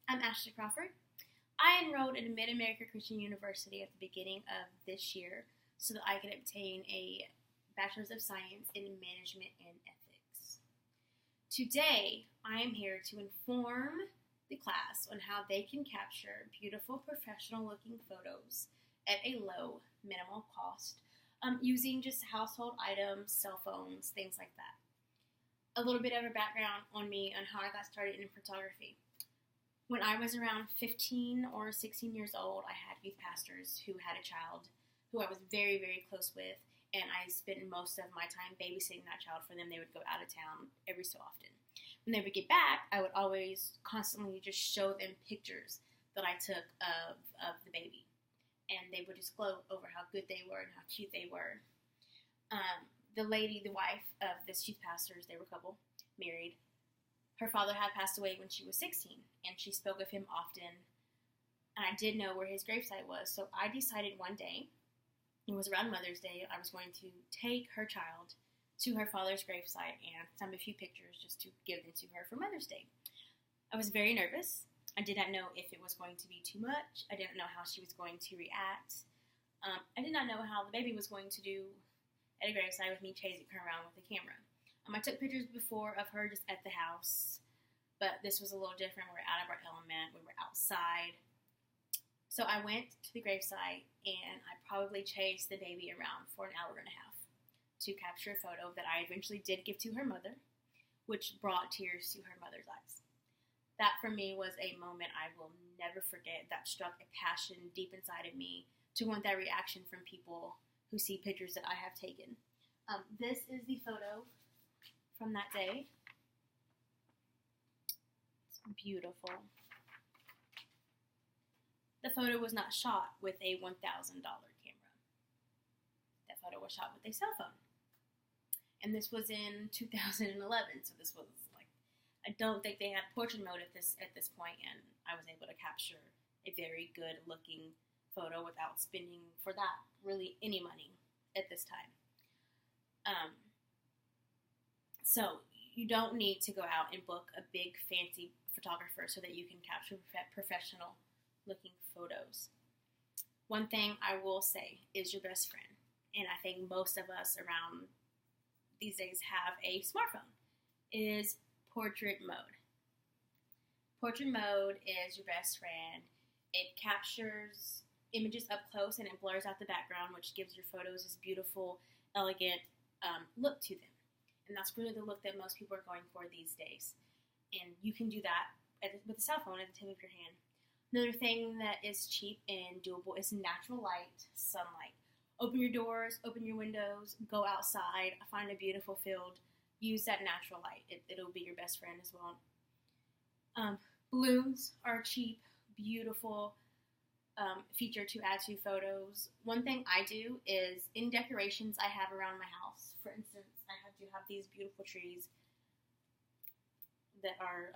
I'm Ashley Crawford. I enrolled in Mid-America Christian University at the beginning of this year so that I could obtain a Bachelor's of Science in Management and Ethics. Today, I am here to inform the class on how they can capture beautiful, professional-looking photos at a low, minimal cost using just household items, cell phones, things like that. A little bit of a background on me on how I got started in photography. When I was around 15 or 16 years old, I had youth pastors who had a child who I was very, very close with, and I spent most of my time babysitting that child for them. They would go out of town every so often. When they would get back, I would always constantly just show them pictures that I took of the baby, and they would just gloat over how good they were and how cute they were. The wife of this youth pastors, they were a couple, married. Her father had passed away when she was 16, and she spoke of him often, and I did know where his gravesite was, so I decided one day, it was around Mother's Day, I was going to take her child to her father's gravesite and send a few pictures just to give them to her for Mother's Day. I was very nervous. I did not know if it was going to be too much. I didn't know how she was going to react. I did not know how the baby was going to do at a gravesite with me chasing her around with a camera. I took pictures before of her just at the house, but this was a little different. We were out of our element. We were outside. So I went to the gravesite, and I probably chased the baby around for an hour and a half to capture a photo that I eventually did give to her mother, which brought tears to her mother's eyes. That, for me, was a moment I will never forget that struck a passion deep inside of me to want that reaction from people who see pictures that I have taken. This is the photo from that day. It's beautiful. The photo was not shot with a $1,000 camera. That photo was shot with a cell phone. And this was in 2011, so this was I don't think they had portrait mode at this point, and I was able to capture a very good looking photo without spending for that really any money at this time. So you don't need to go out and book a big fancy photographer so that you can capture professional looking photos. One thing I will say is your best friend, and I think most of us around these days have a smartphone, is portrait mode. Portrait mode is your best friend. It captures images up close and it blurs out the background, which gives your photos this beautiful, elegant look to them. And that's really the look that most people are going for these days. And you can do that with a cell phone at the tip of your hand. Another thing that is cheap and doable is natural light, sunlight. Open your doors, open your windows, go outside, find a beautiful field. Use that natural light. It'll be your best friend as well. Balloons are cheap, beautiful feature to add to photos. One thing I do is in decorations I have around my house. For instance, I do have these beautiful trees that are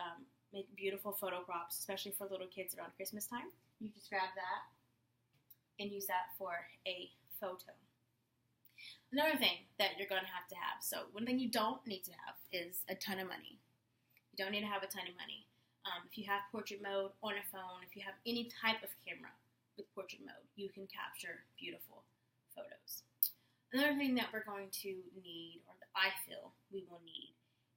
make beautiful photo props, especially for little kids around Christmas time. You just grab that and use that for a photo. Another thing that you're going to have. So one thing you don't need to have is a ton of money. You don't need to have a ton of money. If you have portrait mode on a phone, if you have any type of camera with portrait mode, you can capture beautiful photos. Another thing that we're going to need, or that I feel we will need,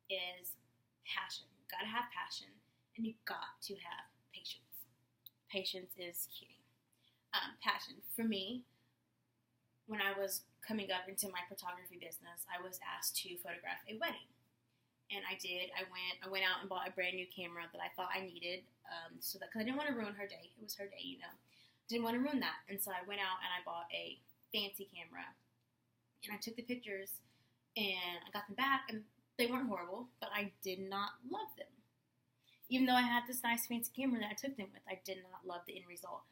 is passion. You've got to have passion, and you've got to have patience. Patience is key. Passion. For me, when I was coming up into my photography business, I was asked to photograph a wedding. And I did. I went out and bought a brand new camera that I thought I needed, because I didn't want to ruin her day. It was her day, Didn't want to ruin that. And so I went out and I bought a fancy camera. And I took the pictures and I got them back, and they weren't horrible, but I did not love them. Even though I had this nice fancy camera that I took them with, I did not love the end result.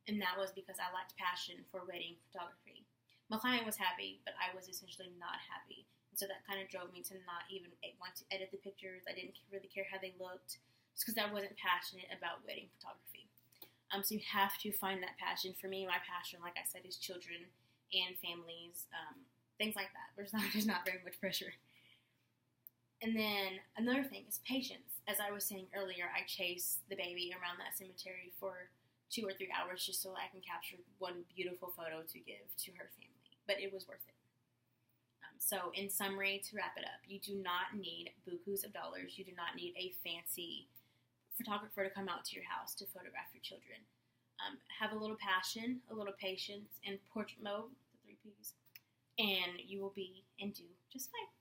And that was because I lacked passion for wedding photography. My client was happy, but I was essentially not happy. And so that kind of drove me to not even want to edit the pictures. I didn't really care how they looked, just because I wasn't passionate about wedding photography. So you have to find that passion. For me, my passion, like I said, is children and families, things like that. There's not very much pressure. And then another thing is patience. as I was saying earlier, I chase the baby around that cemetery for 2 or 3 hours just so I can capture one beautiful photo to give to her family. But it was worth it. So in summary, to wrap it up, you do not need bukus of dollars. You do not need a fancy photographer to come out to your house to photograph your children. Have a little passion, a little patience, and portrait mode, the 3 Ps, and you will be and do just fine.